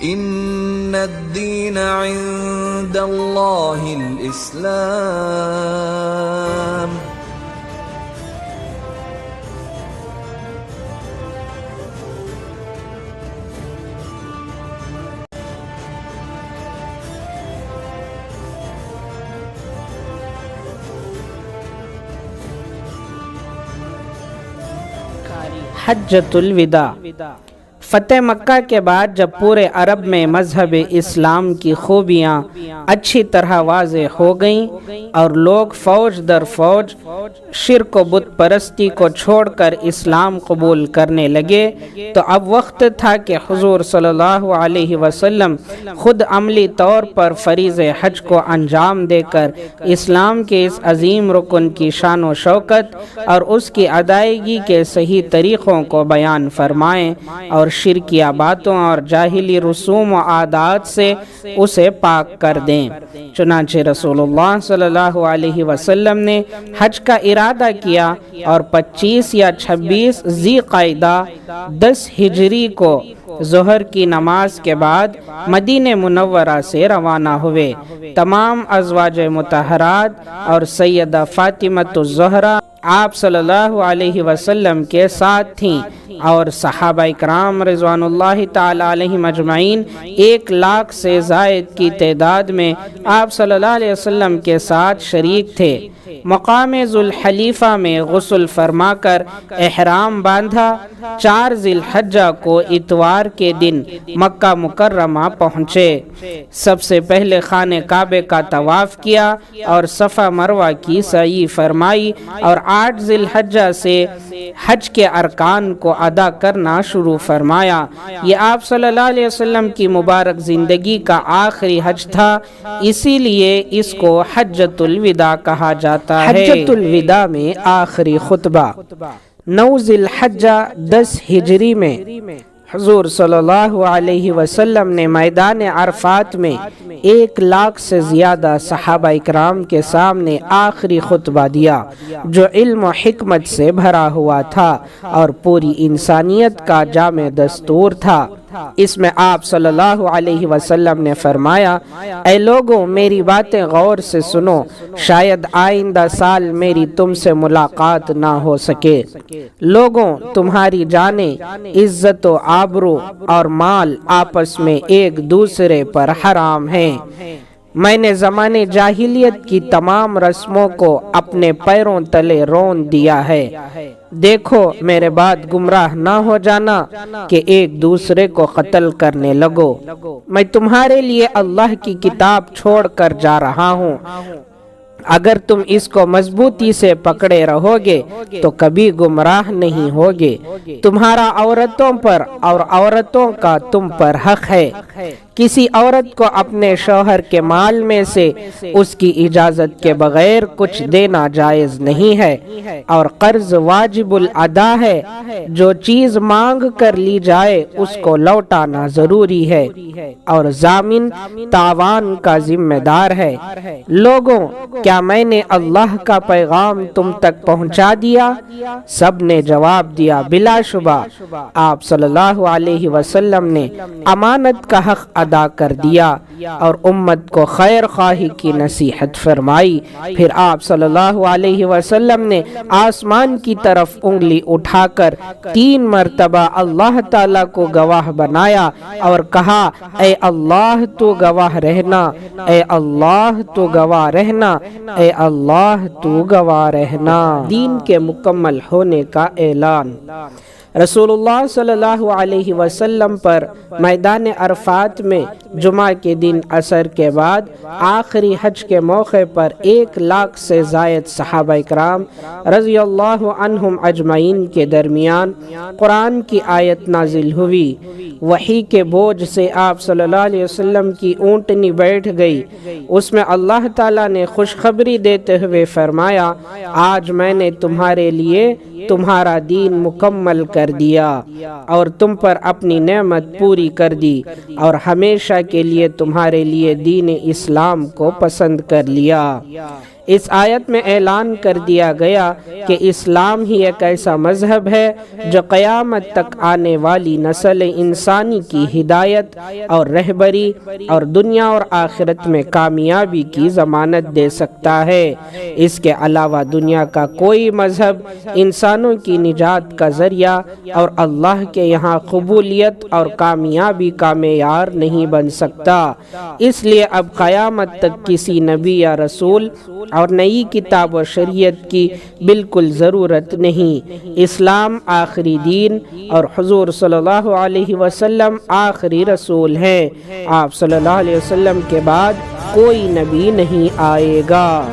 ان الدین عند اللہ الاسلام۔ حجۃ الوداع۔ فتح مکہ کے بعد جب پورے عرب میں مذہب اسلام کی خوبیاں اچھی طرح واضح ہو گئیں اور لوگ فوج در فوج شرک و بت پرستی کو چھوڑ کر اسلام قبول کرنے لگے، تو اب وقت تھا کہ حضور صلی اللہ علیہ وسلم خود عملی طور پر فریض حج کو انجام دے کر اسلام کے اس عظیم رکن کی شان و شوکت اور اس کی ادائیگی کے صحیح طریقوں کو بیان فرمائیں اور شرکیہ باتوں اور جاہلی رسوم و عادات سے اسے پاک کر دیں۔ چنانچہ رسول اللہ صلی اللہ علیہ وسلم نے حج کا ارادہ کیا اور 25 یا 26 ذی قعدہ 10 ہجری کو ظہر کی نماز کے بعد مدینہ منورہ سے روانہ ہوئے۔ تمام ازواج مطہرات اور سیدہ فاطمۃ الزہرا آپ صلی اللہ علیہ وسلم کے ساتھ تھیں اور صحابہ کرام رضوان اللہ تعالی علیہم اجمعین 1,00,000 سے زائد کی تعداد میں آپ صلی اللہ علیہ وسلم کے ساتھ شریک تھے۔ مقام ذوالحلیفہ میں غسل فرما کر احرام باندھا۔ 4 ذی الحجہ کو اتوار کے دن مکہ مکرمہ پہنچے۔ سب سے پہلے خانہ کعبہ کا طواف کیا اور صفا مروہ کی سعی فرمائی اور 8 ذی الحجہ سے حج کے ارکان کو ادا کرنا شروع فرمایا۔ یہ آپ صلی اللہ علیہ وسلم کی مبارک زندگی کا آخری حج تھا، اسی لیے اس کو حجۃ الوداع کہا جاتا ہے۔ حجۃ الوداع میں آخری خطبہ 9 ذی الحجہ 10 ہجری میں حضور صلی اللہ علیہ وسلم نے میدان عرفات میں 1,00,000 سے زیادہ صحابہ اکرام کے سامنے آخری خطبہ دیا، جو علم و حکمت سے بھرا ہوا تھا اور پوری انسانیت کا جامع دستور تھا۔ اس میں آپ صلی اللہ علیہ وسلم نے فرمایا، اے لوگوں میری باتیں غور سے سنو، شاید آئندہ سال میری تم سے ملاقات نہ ہو سکے۔ لوگوں تمہاری جانیں، عزت و آبرو اور مال آپس میں ایک دوسرے پر حرام ہیں۔ میں نے زمانے جاہلیت کی تمام رسموں کو اپنے پیروں تلے رون دیا ہے۔ دیکھو میرے بعد گمراہ نہ ہو جانا کہ ایک دوسرے کو قتل کرنے لگو۔ میں تمہارے لیے اللہ کی کتاب چھوڑ کر جا رہا ہوں، اگر تم اس کو مضبوطی سے پکڑے رہو گے تو کبھی گمراہ نہیں ہوگے۔ تمہارا عورتوں پر اور عورتوں کا تم پر حق ہے۔ کسی عورت کو اپنے شوہر کے مال میں سے اس کی اجازت کے بغیر کچھ دینا جائز نہیں ہے، اور قرض واجب الادا ہے۔ جو چیز مانگ کر لی جائے اس کو لوٹانا ضروری ہے، اور ضامن تاوان کا ذمہ دار ہے۔ لوگوں کیا میں نے اللہ کا پیغام تم تک پہنچا دیا؟ سب نے جواب دیا بلا شبہ۔ آپ صلی اللہ علیہ وسلم نے امانت کا حق ادا کر دیا اور امت کو خیر خواہی کی نصیحت فرمائی۔ پھر آپ صلی اللہ علیہ وسلم نے آسمان کی طرف انگلی اٹھا کر 3 مرتبہ اللہ تعالیٰ کو گواہ بنایا اور کہا، اے اللہ تو گواہ رہنا، اے اللہ تو گواہ رہنا، اے اللہ تو گواہ رہنا۔ دین کے مکمل ہونے کا اعلان۔ رسول اللہ صلی اللہ علیہ وسلم پر میدان عرفات میں جمعہ کے دن عصر کے بعد آخری حج کے موقع پر 1,00,000 سے زائد صحابہ کرام رضی اللہ عنہم اجمعین کے درمیان قرآن کی آیت نازل ہوئی۔ وحی کے بوجھ سے آپ صلی اللہ علیہ وسلم کی اونٹنی بیٹھ گئی۔ اس میں اللہ تعالیٰ نے خوشخبری دیتے ہوئے فرمایا، آج میں نے تمہارے لیے تمہارا دین مکمل کر دیا اور تم پر اپنی نعمت پوری کر دی اور ہمیشہ کے لیے تمہارے لیے دین اسلام کو پسند کر لیا۔ اس آیت میں اعلان کر دیا گیا کہ اسلام ہی ایک ایسا مذہب ہے جو قیامت تک آنے والی نسل انسانی کی ہدایت اور رہبری اور دنیا اور آخرت میں کامیابی کی ضمانت دے سکتا ہے۔ اس کے علاوہ دنیا کا کوئی مذہب انسانوں کی نجات کا ذریعہ اور اللہ کے یہاں قبولیت اور کامیابی کا معیار نہیں بن سکتا۔ اس لیے اب قیامت تک کسی نبی یا رسول اور نئی کتاب و شریعت کی بالکل ضرورت نہیں۔ اسلام آخری دین اور حضور صلی اللہ علیہ وسلم آخری رسول ہیں۔ آپ صلی اللہ علیہ وسلم کے بعد کوئی نبی نہیں آئے گا۔